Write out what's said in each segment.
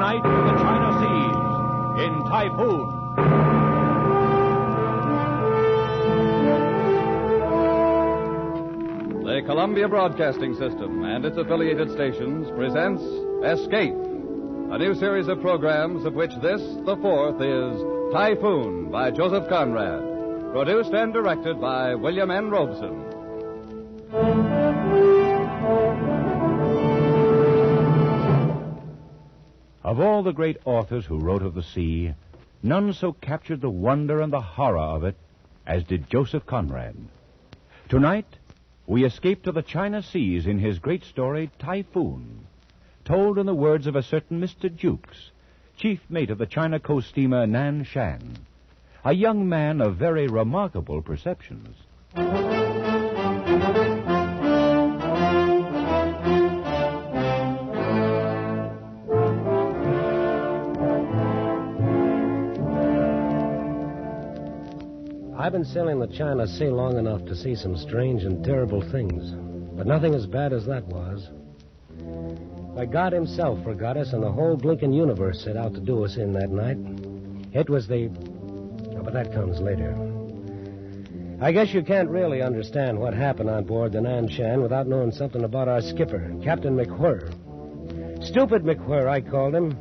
Tonight in the China Seas, in Typhoon. The Columbia Broadcasting System and its affiliated stations presents Escape, a new series of programs of which this, the fourth, is Typhoon by Joseph Conrad, produced and directed by William N. Robeson. Of all the great authors who wrote of the sea, none so captured the wonder and the horror of it as did Joseph Conrad. Tonight, we escape to the China Seas in his great story, Typhoon, told in the words of a certain Mr. Jukes, chief mate of the China coast steamer Nan Shan, a young man of very remarkable perceptions. I've been sailing the China Sea long enough to see some strange and terrible things, but nothing as bad as that was. Why, God himself forgot us, and the whole blinking universe set out to do us in that night. It was the... Oh, but that comes later. I guess you can't really understand what happened on board the Nan Shan without knowing something about our skipper, Captain McWhirr. Stupid McWhirr, I called him.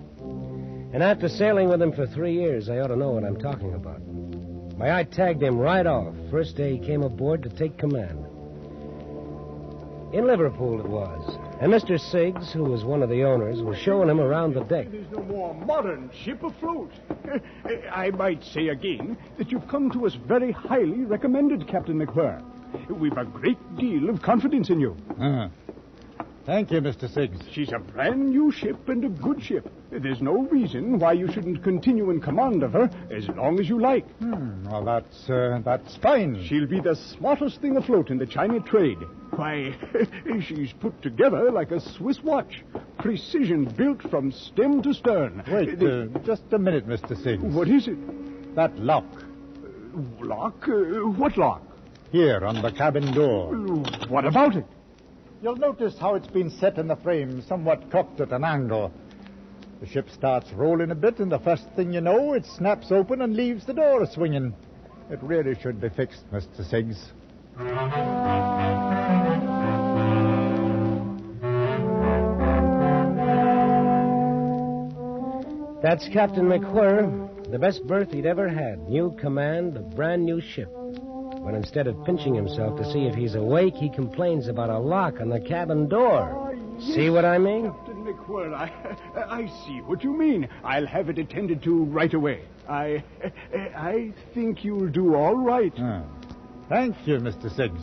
And after sailing with him for 3 years, I ought to know what I'm talking about. Why, I tagged him right off, first day he came aboard to take command. In Liverpool it was. And Mr. Siggs, who was one of the owners, was showing him around the deck. There's no more modern ship afloat. I might say again that you've come to us very highly recommended, Captain McWhirr. We've a great deal of confidence in you. Thank you, Mr. Siggs. She's a brand new ship and a good ship. There's no reason why you shouldn't continue in command of her as long as you like. Well, that's fine. She'll be the smartest thing afloat in the China trade. Why, she's put together like a Swiss watch. Precision built from stem to stern. Wait, just a minute, Mr. Siggs. What is it? That lock. Lock? What lock? Here, on the cabin door. What about it? You'll notice how it's been set in the frame, somewhat cocked at an angle. The ship starts rolling a bit, and the first thing you know, it snaps open and leaves the door swinging. It really should be fixed, Mr. Siggs. That's Captain McWhirr, the best berth he'd ever had. New command, a brand new ship. But instead of pinching himself to see if he's awake, he complains about a lock on the cabin door. Yes, see what I mean? Captain McWhirr, I see what you mean. I'll have it attended to right away. I think you'll do all right. Thank you, Mr. Siggs.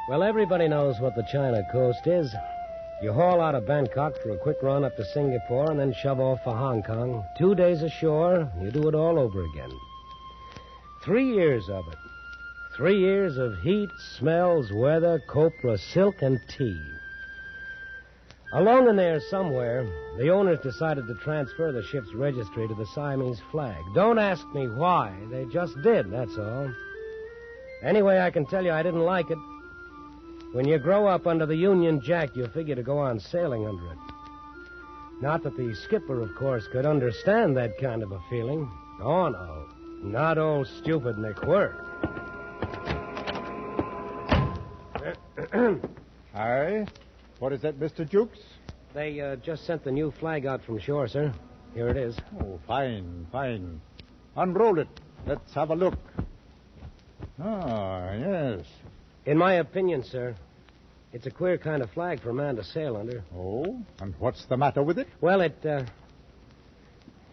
Well, everybody knows what the China coast is. You haul out of Bangkok for a quick run up to Singapore and then shove off for Hong Kong. 2 days ashore, you do it all over again. 3 years of it. 3 years of heat, smells, weather, copra, silk, and tea. Along in there somewhere, the owners decided to transfer the ship's registry to the Siamese flag. Don't ask me why. They just did, that's all. Anyway, I can tell you I didn't like it. When you grow up under the Union Jack, you figure to go on sailing under it. Not that the skipper, of course, could understand that kind of a feeling. Oh, no. Not old stupid McWhirr. Aye? What is that, Mr. Jukes? They just sent the new flag out from shore, sir. Here it is. Oh, fine, fine. Unroll it. Let's have a look. Ah, yes. In my opinion, sir, it's a queer kind of flag for a man to sail under. Oh? And what's the matter with it? Well, it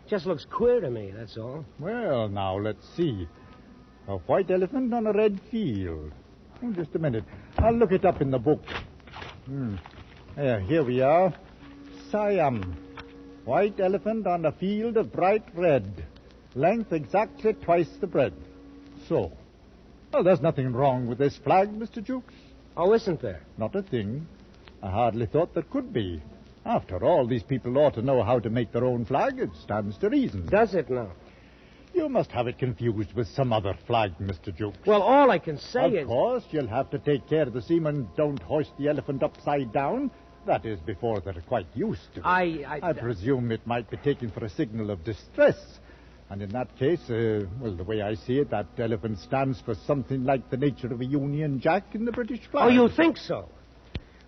just looks queer to me, that's all. Well, now, let's see. A white elephant on a red field. Oh, just a minute. I'll look it up in the book. Here we are. Siam. White elephant on a field of bright red. Length exactly twice the breadth. So. Well, there's nothing wrong with this flag, Mr. Jukes. Oh, isn't there? Not a thing. I hardly thought there could be. After all, these people ought to know how to make their own flag. It stands to reason. Does it now? You must have it confused with some other flag, Mr. Jukes. Well, all I can say is... Of course, you'll have to take care the seamen don't hoist the elephant upside down. That is, before they're quite used to it. I presume it might be taken for a signal of distress. And in that case, well, the way I see it, that elephant stands for something like the nature of a Union Jack in the British flag. Oh, you think so?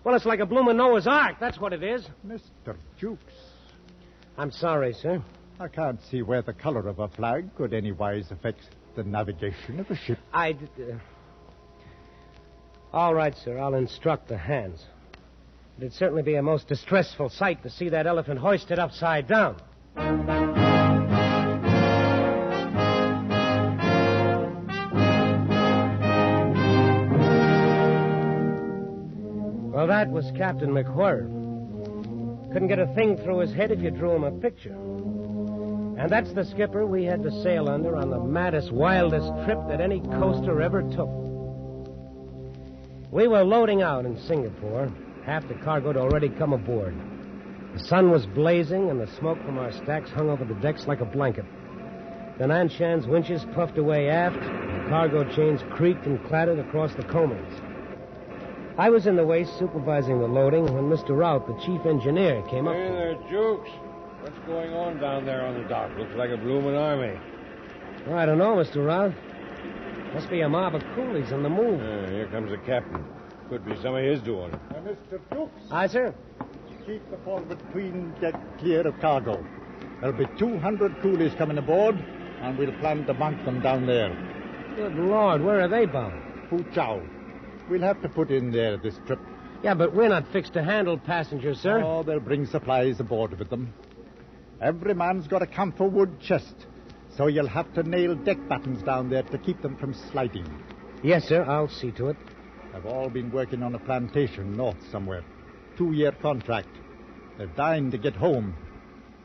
Well, it's like a bloomin' Noah's Ark. That's what it is. Mr. Jukes. I'm sorry, sir. I can't see where the color of a flag could anywise affect the navigation of a ship. All right, sir. I'll instruct the hands. It'd certainly be a most distressful sight to see that elephant hoisted upside down. Well, that was Captain McWhirr. Couldn't get a thing through his head if you drew him a picture. And that's the skipper we had to sail under on the maddest, wildest trip that any coaster ever took. We were loading out in Singapore. Half the cargo had already come aboard. The sun was blazing, and the smoke from our stacks hung over the decks like a blanket. The Nanshan's winches puffed away aft, and cargo chains creaked and clattered across the coamings. I was in the waist supervising the loading when Mr. Rout, the chief engineer, came up. Hey there, Jukes. What's going on down there on the dock? Looks like a bloomin' army. Oh, I don't know, Mr. Rout. Must be a mob of coolies on the move. Here comes the captain. Could be some of his doing. Mr. Jukes. Aye, sir. Keep the forward tween deck clear of cargo. There'll be 200 coolies coming aboard, and we'll plan to bank them down there. Good Lord, where are they bound? Foochow. We'll have to put in there this trip. Yeah, but we're not fixed to handle passengers, sir. Oh, they'll bring supplies aboard with them. Every man's got a camphor wood chest, so you'll have to nail deck battens down there to keep them from sliding. Yes, sir, I'll see to it. They've all been working on a plantation north somewhere. 2-year contract. They're dying to get home.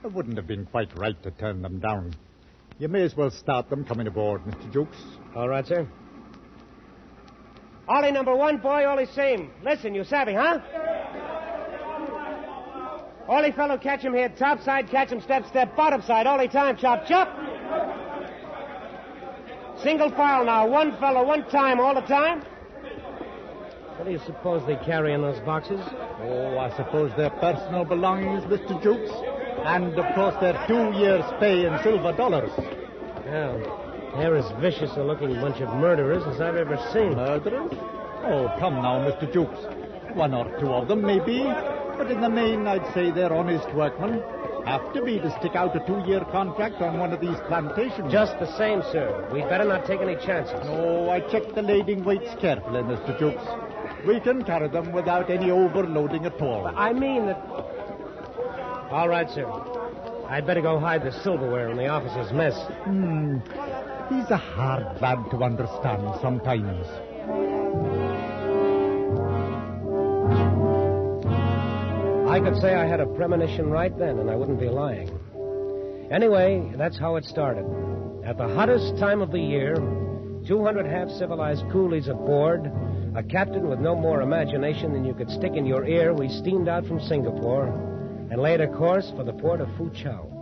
It wouldn't have been quite right to turn them down. You may as well start them coming aboard, Mr. Jukes. All right, sir. Ollie number 1, boy, Ollie same. Listen, you savvy, huh? Ollie fellow, catch him here. Topside, catch him step, bottom side. Ollie time, chop, chop. Single file now. One fellow, one time, all the time. What do you suppose they carry in those boxes? Oh, I suppose they're personal belongings, Mr. Jukes. And, of course, they're 2 years' pay in silver dollars. Well, they're as vicious a looking bunch of murderers as I've ever seen. Murderers? Oh, come now, Mr. Jukes. 1 or 2 of them, maybe. But in the main, I'd say they're honest workmen. Have to be to stick out a 2-year contract on one of these plantations. Just the same, sir. We'd better not take any chances. No, I checked the lading weights carefully, Mr. Jukes. We can carry them without any overloading at all. I mean that... All right, sir. I'd better go hide the silverware in the officer's mess. He's a hard lad to understand sometimes. I could say I had a premonition right then, and I wouldn't be lying. Anyway, that's how it started. At the hottest time of the year, 200 half-civilized coolies aboard, a captain with no more imagination than you could stick in your ear, we steamed out from Singapore and laid a course for the port of Foochow.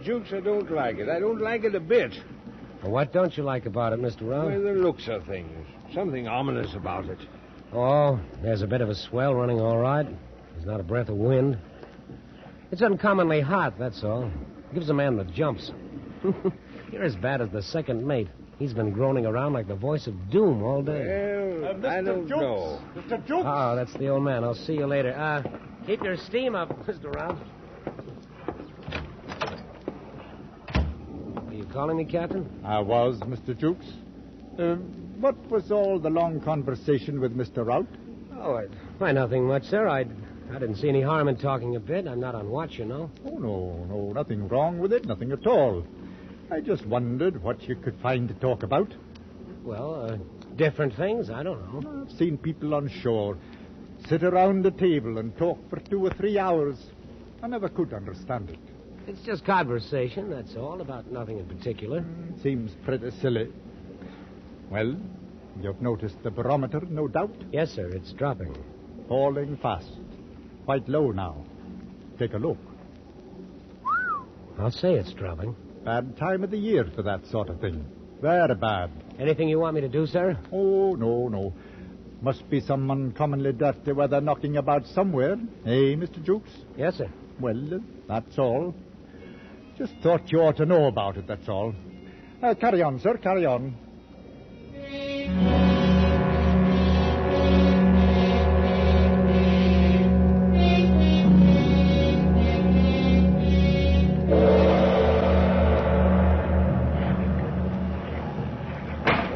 Jukes, I don't like it. I don't like it a bit. Well, what don't you like about it, Mr. Rowe? Well, the looks of things. Something ominous about it. Oh, there's a bit of a swell running all right. There's not a breath of wind. It's uncommonly hot, that's all. Gives a man the jumps. You're as bad as the second mate. He's been groaning around like the voice of doom all day. Well, I don't know. Mr. Jukes! Oh, that's the old man. I'll see you later. Keep your steam up, Mr. Rowe. Calling me, Captain? I was, Mr. Jukes. What was all the long conversation with Mr. Rout? Oh, why, nothing much, sir. I didn't see any harm in talking a bit. I'm not on watch, you know. Oh, no, nothing wrong with it, nothing at all. I just wondered what you could find to talk about. Well, different things. I don't know. I've seen people on shore sit around a table and talk for 2 or 3 hours. I never could understand it. It's just conversation, that's all, about nothing in particular. Seems pretty silly. Well, you've noticed the barometer, no doubt? Yes, sir, it's dropping. Falling fast. Quite low now. Take a look. I'll say it's dropping. Bad time of the year for that sort of thing. Very bad. Anything you want me to do, sir? Oh, no. Must be some uncommonly dirty weather knocking about somewhere. Eh, Mr. Jukes? Yes, sir. Well, that's all. Just thought you ought to know about it, that's all. Carry on, sir, carry on.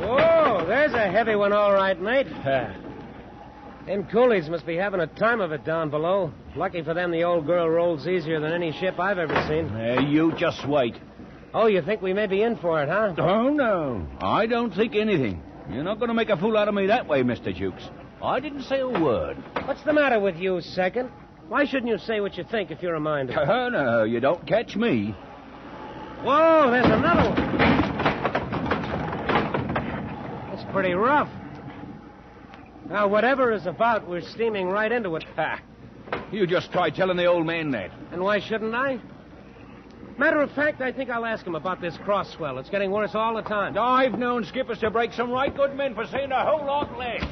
Whoa, there's a heavy one, all right, mate. Them coolies must be having a time of it down below. Lucky for them, the old girl rolls easier than any ship I've ever seen. You just wait. Oh, you think we may be in for it, huh? Oh, no. I don't think anything. You're not going to make a fool out of me that way, Mr. Jukes. I didn't say a word. What's the matter with you, Second? Why shouldn't you say what you think if you're a mind to? Oh, no, you don't catch me. Whoa, there's another one. That's pretty rough. Now, whatever is about, we're steaming right into it. Ha! You just try telling the old man that. And why shouldn't I? Matter of fact, I think I'll ask him about this cross swell. It's getting worse all the time. I've known skippers to break some right good men for saying a whole lot less.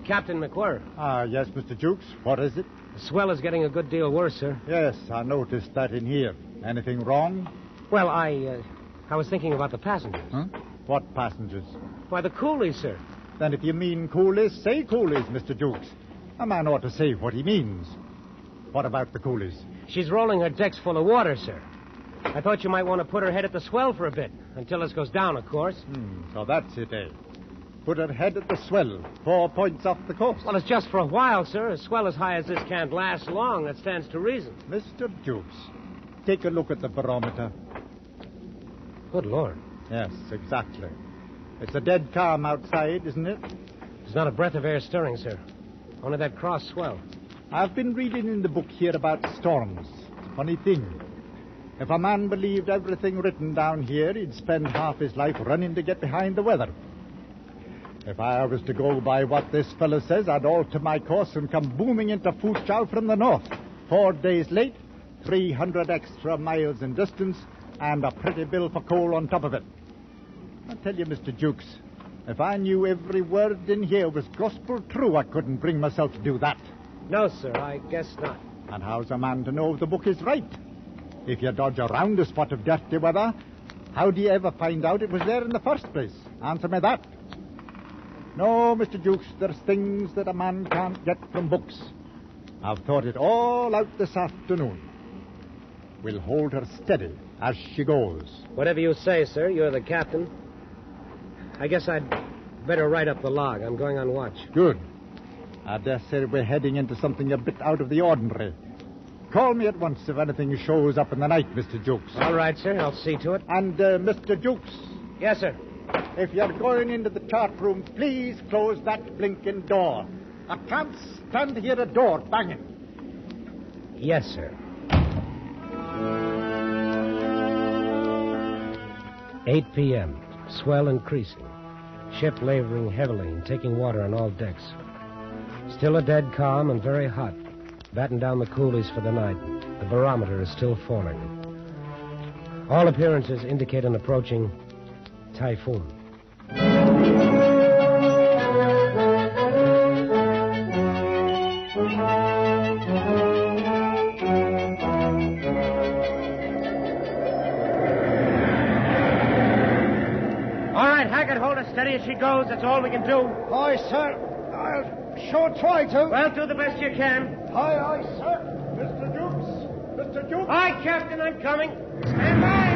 Captain McWhirr. Yes, Mr. Jukes. What is it? The swell is getting a good deal worse, sir. Yes, I noticed that in here. Anything wrong? Well, I was thinking about the passengers. Huh? What passengers? Why, the coolies, sir. Then if you mean coolies, say coolies, Mr. Jukes. A man ought to say what he means. What about the coolies? She's rolling her decks full of water, sir. I thought you might want to put her head at the swell for a bit. Until this goes down, of course. So that's it, eh? Put her head at the swell, 4 points off the coast. Well, it's just for a while, sir. A swell as high as this can't last long. That stands to reason. Mr. Jukes, take a look at the barometer. Good Lord. Yes, exactly. It's a dead calm outside, isn't it? There's not a breath of air stirring, sir. Only that cross swell. I've been reading in the book here about storms. Funny thing. If a man believed everything written down here, he'd spend half his life running to get behind the weather. If I was to go by what this fellow says, I'd alter my course and come booming into Foochow from the north. 4 days late, 300 extra miles in distance, and a pretty bill for coal on top of it. I tell you, Mr. Jukes, if I knew every word in here was gospel true, I couldn't bring myself to do that. No, sir, I guess not. And how's a man to know if the book is right? If you dodge around a spot of dirty weather, how do you ever find out it was there in the first place? Answer me that. No, Mr. Jukes, there's things that a man can't get from books. I've thought it all out this afternoon. We'll hold her steady as she goes. Whatever you say, sir. You're the captain. I guess I'd better write up the log. I'm going on watch. Good. I dare say we're heading into something a bit out of the ordinary. Call me at once if anything shows up in the night, Mr. Jukes. All right, sir. I'll see to it. And, Mr. Jukes. Yes, sir. If you're going into the chart room, please close that blinking door. I can't stand to hear a door banging. Yes, sir. 8 p.m. Swell increasing. Ship laboring heavily and taking water on all decks. Still a dead calm and very hot. Batten down the coolies for the night. The barometer is still falling. All appearances indicate an approaching typhoon. All right, Haggard, hold her steady as she goes. That's all we can do. Aye, sir. I'll sure try to. Well, do the best you can. Aye, aye, sir. Mr. Jukes. Mr. Jukes. Aye, Captain, I'm coming. Stand by.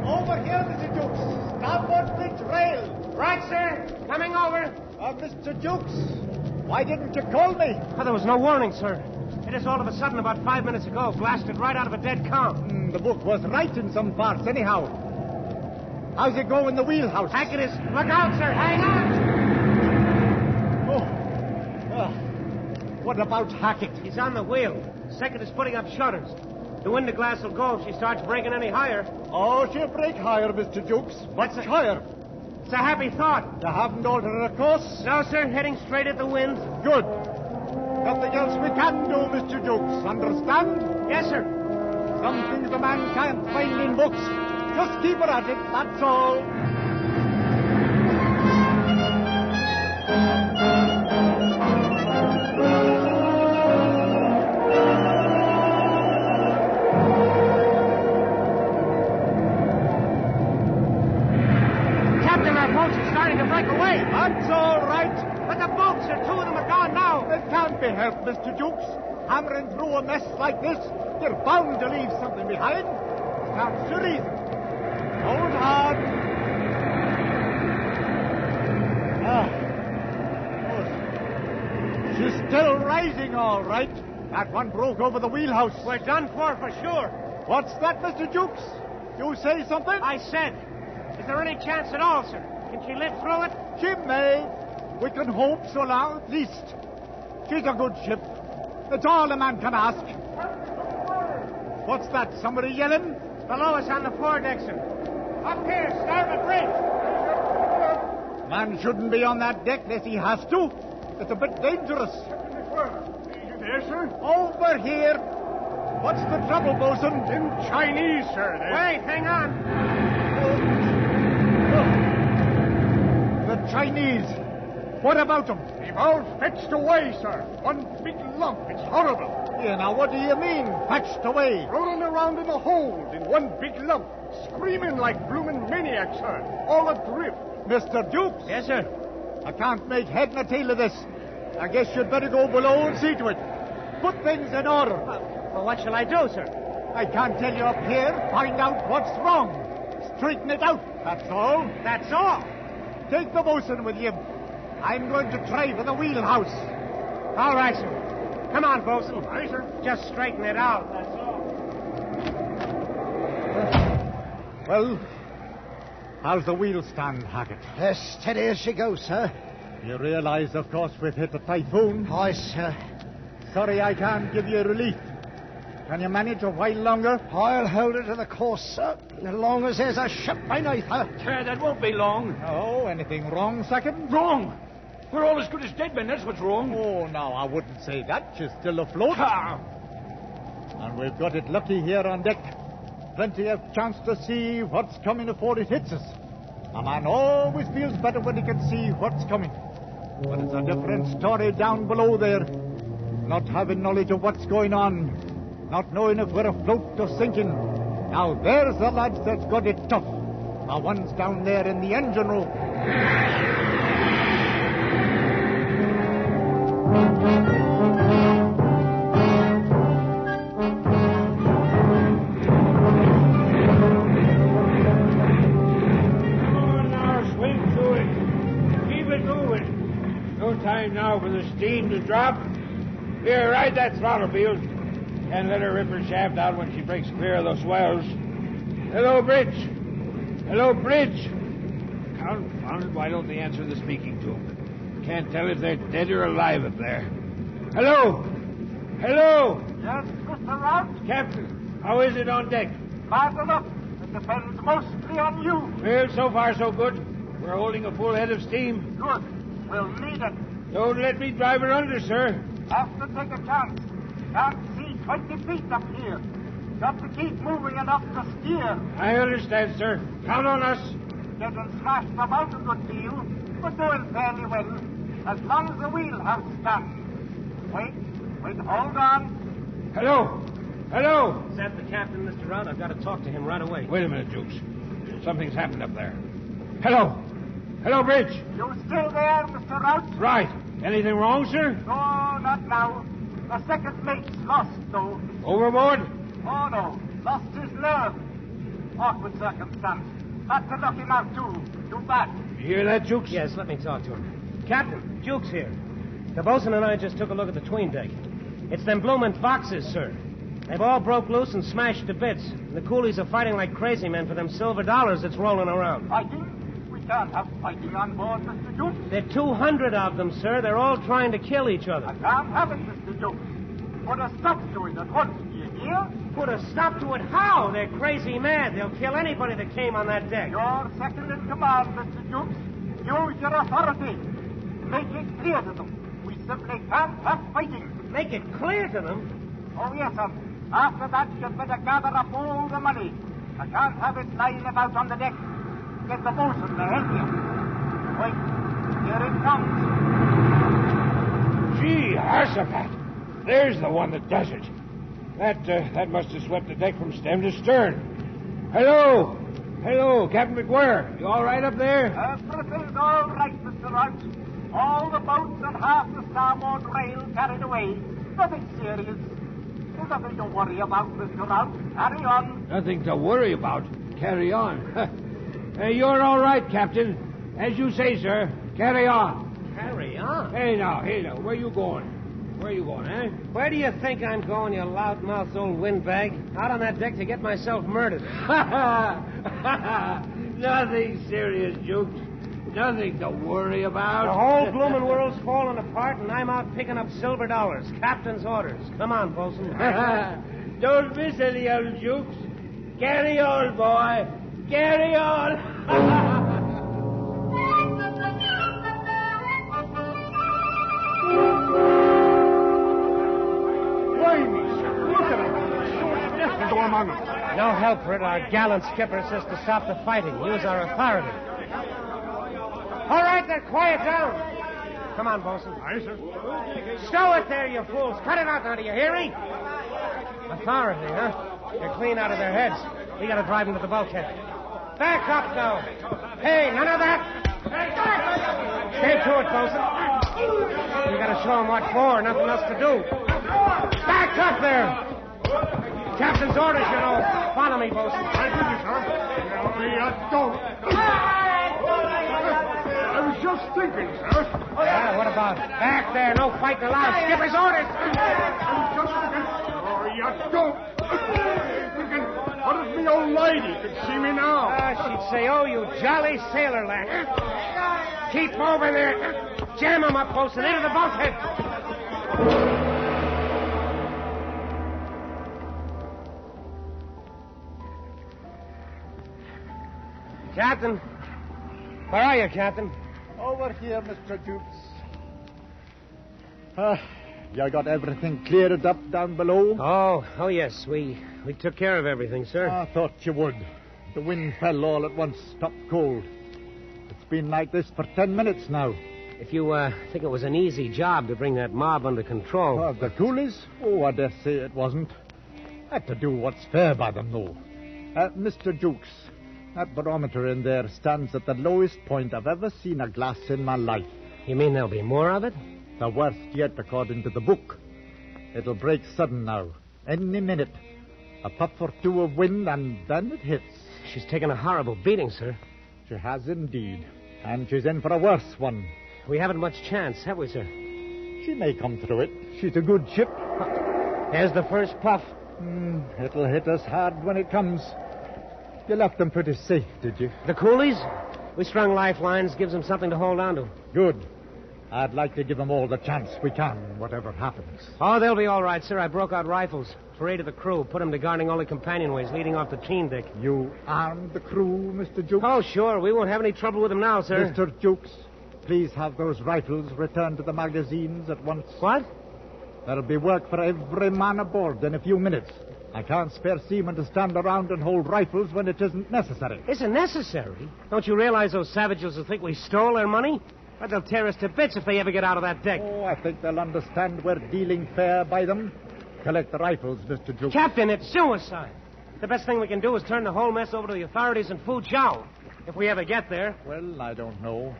Over here, Mr. Jukes. Starboard bridge rail. Right, sir. Coming over. Mr. Jukes, why didn't you call me? Oh, there was no warning, sir. It is all of a sudden about 5 minutes ago. Blasted right out of a dead calm. The book was right in some parts, anyhow. How's it go in the wheelhouse? Haggard is... Look out, sir. Hang on. What about Hackett? He's on the wheel. Second is putting up shutters. The window glass will go if she starts breaking any higher. Oh, she'll break higher, Mr. Jukes. Much higher. It's a happy thought. You haven't altered her course? No, sir. Heading straight at the wind. Good. Nothing else we can do, Mr. Jukes. Understand? Yes, sir. Some things a man can't find in books. Just keep her at it, that's all. Captain, our boats are starting to break away. That's all right. But the boats, sir, two of them are gone now. It can't be helped, Mr. Jukes. Hammering through a mess like this, you're bound to leave something behind. Stands to reason. Hold hard. She's still rising, all right. That one broke over the wheelhouse. We're done for sure. What's that, Mr. Jukes? You say something? I said. Is there any chance at all, sir? Can she live through it? She may. We can hope so long, at least. She's a good ship. It's all a man can ask. What's that? Somebody yelling? Below us on the foredeck, sir. Up here, starboard bridge. Man shouldn't be on that deck unless he has to. It's a bit dangerous. You there, sir? Over here. What's the trouble, bosun? Them Chinese, sir. Wait, hang on. The Chinese. What about them? They've all fetched away, sir. One big lump. It's horrible. Yeah, now what do you mean, fetched away? Rolling around in the hold in one big lump. Screaming like bloomin' maniacs, sir. All adrift. Mr. Jukes? Yes, sir. I can't make head nor tail of this. I guess you'd better go below and see to it. Put things in order. Well, what shall I do, sir? I can't tell you up here. Find out what's wrong. Straighten it out, that's all. That's all. Take the bosun with you. I'm going to try for the wheelhouse. All right, sir. Come on, bosun. Aye, sir. Just straighten it out, that's all. Well, how's the wheel stand, Haggard? As steady as she goes, sir. You realize, of course, we've hit a typhoon. Aye, sir. Sorry I can't give you relief. Can you manage a while longer? I'll hold her to the course, sir, as long as there's a ship beneath her. Sir, that won't be long. Oh, anything wrong, second? Wrong. We're all as good as dead men. That's what's wrong. Oh, no, I wouldn't say that. She's still afloat. Ha! And we've got it lucky here on deck. Plenty of chance to see what's coming before it hits us. A man always feels better when he can see what's coming. But it's a different story down below there. Not having knowledge of what's going on. Not knowing if we're afloat or sinking. Now there's the lads that's got it tough. The ones down there in the engine room. Now for the steam to drop. Here, ride that throttle, Field. And let her rip her shaft out when she breaks clear of those swells. Hello, Bridge. Hello, Bridge. Confounded, why don't they answer the speaking tube? Can't tell if they're dead or alive up there. Hello. Hello. Yes, Mr. Rout? Captain, how is it on deck? Bad enough. It depends mostly on you. Well, so far so good. We're holding a full head of steam. Good. We'll need it. Don't let me drive her under, sir. Have to take a chance. Can't see 20 feet up here. Got to keep moving enough to steer. I understand, sir. Count on us. Getting smashed about a good deal, but doing fairly well. As long as the wheelhouse stands. Wait, hold on. Hello. Hello. Is that the captain, Mr. Rout? I've got to talk to him right away. Wait a minute, Jukes. Something's happened up there. Hello. Hello, Bridge. You still there, Mr. Rout? Right. Anything wrong, sir? No, not now. The second mate's lost, though. Overboard? Oh, no. Lost his nerve. Awkward circumstance. Had to knock him out, too. Too bad. You hear that, Jukes? Yes, let me talk to him. Captain, Jukes here. The bosun and I just took a look at the tween deck. It's them bloomin' foxes, sir. They've all broke loose and smashed to bits. And the coolies are fighting like crazy men for them silver dollars that's rolling around. Fighting? We can't have fighting on board, Mr. Jukes. There are 200 of them, sir. They're all trying to kill each other. I can't have it, Mr. Jukes. Put a stop to it at once, do you hear? Put a stop to it? How? They're crazy mad. They'll kill anybody that came on that deck. You're second in command, Mr. Jukes. Use your authority. Make it clear to them. We simply can't have fighting. Make it clear to them? Oh, yes, sir. After that, you'd better gather up all the money. I can't have it lying about on the deck. Get the bosun to help you. Wait. Here it comes. Gee, Harsaphat. There's the one that does it. That must have swept the deck from stem to stern. Hello. Hello, Captain McWhirr. You all right up there? Everything's all right, Mr. Rout. All the boats and half the starboard rail carried away. Nothing serious. There's nothing to worry about, Mr. Rout. Carry on. Nothing to worry about. Carry on. You're all right, Captain. As you say, sir. Carry on. Carry on? Hey, now. Where you going? Where you going, eh? Where do you think I'm going, you loudmouth old windbag? Out on that deck to get myself murdered. Nothing serious, Jukes. Nothing to worry about. The whole blooming world's falling apart, and I'm out picking up silver dollars. Captain's orders. Come on, Bosun. Don't miss any of them, Jukes. Carry on, boy. Carry on. No help for it. Our gallant skipper says to stop the fighting. Use our authority. All right, then, quiet down. Come on, Bosun. Aye, sir. Stow it there, you fools. Cut it out now, do you hear me? Authority, huh? They're clean out of their heads. We gotta drive them to the bulkhead. Back up now. Hey, none of that. Stay to it, Bosun. We gotta show them what for. Nothing else to do. Back up there. Captain's orders, you know. Follow me, Bosun. I do, sir. Don't. I was just thinking, sir. Yeah, what about it? Back there. No fighting allowed. Skipper's orders. I was just thinking. Oh, you don't. Thinking, what if me old lady could see me now? She'd say, oh, you jolly sailor lad. Keep over there. Jam him up, Bosun, into the bulkhead. Captain. Where are you, Captain? Over here, Mr. Jukes. You got everything cleared up down below? Oh, yes. We took care of everything, sir. I thought you would. The wind fell all at once, stopped cold. It's been like this for 10 minutes now. If you think it was an easy job to bring that mob under control. Oh, the coolies? Oh, I dare say it wasn't. Had to do what's fair by them, though. Mr. Jukes, that barometer in there stands at the lowest point I've ever seen a glass in my life. You mean there'll be more of it? The worst yet, according to the book. It'll break sudden now. Any minute. A puff or two of wind, and then it hits. She's taken a horrible beating, sir. She has indeed. And she's in for a worse one. We haven't much chance, have we, sir? She may come through it. She's a good ship. There's the first puff. It'll hit us hard when it comes. You left them pretty safe, did you? The coolies? We strung lifelines, gives them something to hold on to. Good. I'd like to give them all the chance we can, whatever happens. Oh, they'll be all right, sir. I broke out rifles. Paraded the crew, put them to guarding all the companionways leading off the 'tween deck. You armed the crew, Mr. Jukes? Oh, sure. We won't have any trouble with them now, sir. Mr. Jukes, please have those rifles returned to the magazines at once. What? There'll be work for every man aboard in a few minutes. I can't spare seamen to stand around and hold rifles when it isn't necessary. Isn't necessary? Don't you realize those savages will think we stole their money? But they'll tear us to bits if they ever get out of that deck. Oh, I think they'll understand we're dealing fair by them. Collect the rifles, Mr. Jukes. Captain, it's suicide. The best thing we can do is turn the whole mess over to the authorities in Fuzhou. If we ever get there. Well, I don't know.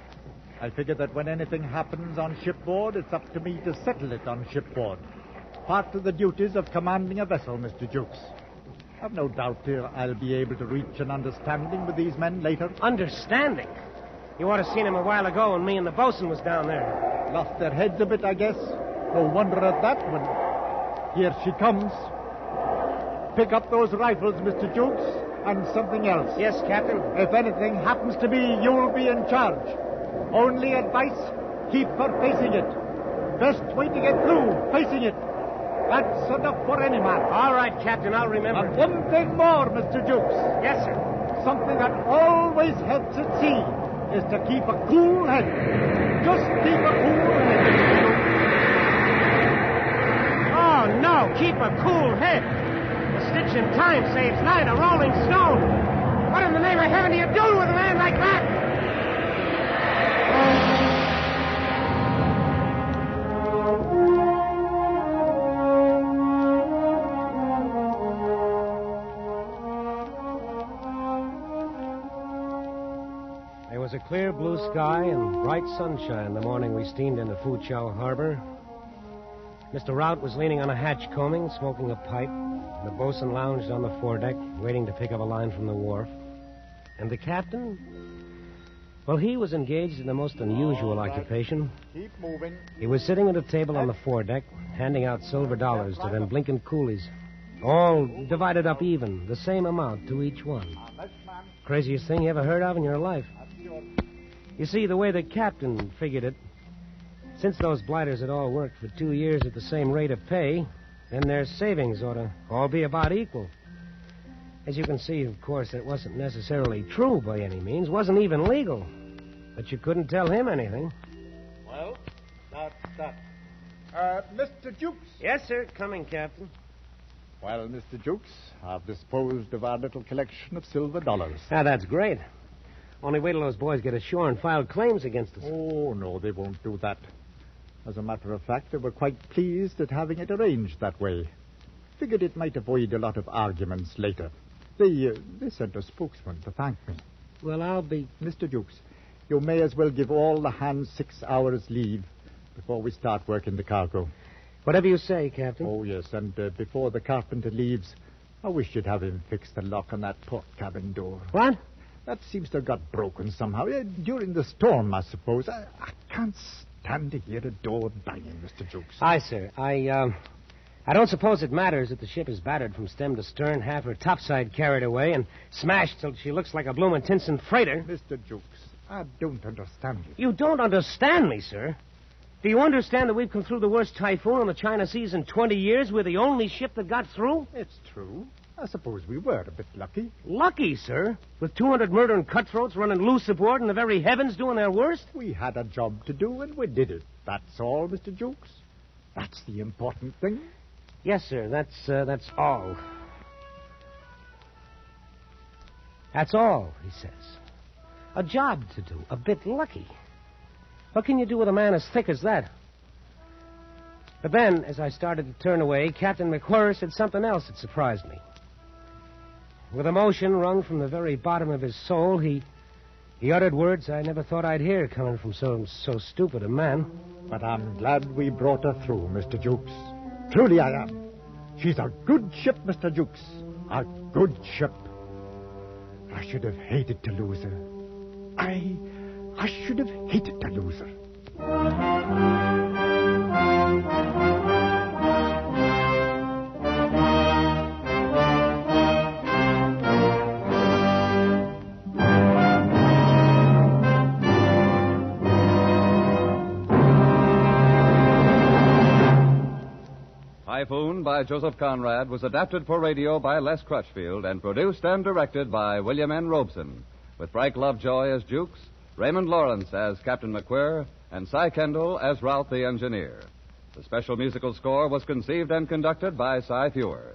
I figure that when anything happens on shipboard, it's up to me to settle it on shipboard. Part of the duties of commanding a vessel, Mr. Jukes. I've no doubt I'll be able to reach an understanding with these men later. Understanding? You ought to have seen him a while ago when me and the bosun was down there. Lost their heads a bit, I guess. No wonder at that when... Here she comes. Pick up those rifles, Mr. Jukes. And something else. Yes, Captain. If anything happens to me, you'll be in charge. Only advice, keep her facing it. Best way to get through, facing it. That's enough for any man. All right, Captain, I'll remember. And one thing more, Mr. Jukes. Yes, sir. Something that always helps at sea is to keep a cool head. Just keep a cool head, Mr. Jukes. Oh, no, keep a cool head. A stitch in time saves 9 a rolling stone. What in the name of heaven do you do with a man like that? There was a clear blue sky and bright sunshine the morning we steamed into Foochow Harbor. Mr. Rout was leaning on a hatch combing, smoking a pipe. The bosun lounged on the foredeck, waiting to pick up a line from the wharf. And the captain? Well, he was engaged in the most unusual occupation. Keep moving. He was sitting at a table on the foredeck, handing out silver dollars to them blinking coolies. All divided up even, the same amount to each one. Craziest thing you ever heard of in your life. You see, the way the captain figured it, since those blighters had all worked for 2 years at the same rate of pay, then their savings ought to all be about equal. As you can see, of course, it wasn't necessarily true by any means, wasn't even legal. But you couldn't tell him anything. Well, that's that. Mr. Jukes. Yes, sir. Coming, Captain. Well, Mr. Jukes, I've disposed of our little collection of silver dollars. Ah, that's great. Only wait till those boys get ashore and file claims against us. Oh, no, they won't do that. As a matter of fact, they were quite pleased at having it arranged that way. Figured it might avoid a lot of arguments later. They sent a spokesman to thank me. Well, I'll be... Mr. Jukes, you may as well give all the hands 6 hours leave before we start working the cargo. Whatever you say, Captain. Oh, yes, and before the carpenter leaves, I wish you'd have him fix the lock on that port cabin door. What? That seems to have got broken somehow. During the storm, I suppose. I can't stand to hear a door banging, Mr. Jukes. Aye, sir. I don't suppose it matters that the ship is battered from stem to stern, half her topside carried away, and smashed till she looks like a bloomin' Tinson freighter. Mr. Jukes, I don't understand you. You don't understand me, sir. Do you understand that we've come through the worst typhoon on the China Seas in 20 years? We're the only ship that got through? It's true. I suppose we were a bit lucky. Lucky, sir? With 200 murdering cutthroats running loose aboard and the very heavens doing their worst? We had a job to do, and we did it. That's all, Mr. Jukes. That's the important thing. Yes, sir. That's all. That's all, he says. A job to do. A bit lucky. What can you do with a man as thick as that? But then, as I started to turn away, Captain McWhirr said something else that surprised me. With emotion wrung from the very bottom of his soul, he uttered words I never thought I'd hear coming from so stupid a man. But I'm glad we brought her through, Mr. Jukes. Truly I am. She's a good ship, Mr. Jukes. A good ship. I should have hated to lose her. I should have hated to lose her. Typhoon by Joseph Conrad was adapted for radio by Les Crutchfield and produced and directed by William N. Robeson, with Frank Lovejoy as Jukes, Raymond Lawrence as Captain McWhirr, and Cy Kendall as Ralph the Engineer. The special musical score was conceived and conducted by Cy Feuer.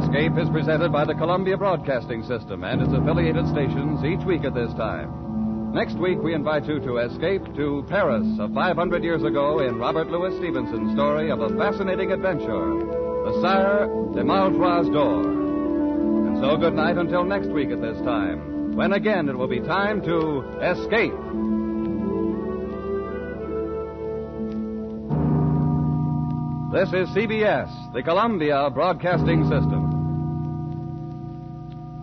Escape is presented by the Columbia Broadcasting System and its affiliated stations each week at this time. Next week, we invite you to escape to Paris of 500 years ago in Robert Louis Stevenson's story of a fascinating adventure, The Sire de Maltroit's Door. And so good night until next week at this time, when again it will be time to escape. This is CBS, the Columbia Broadcasting System.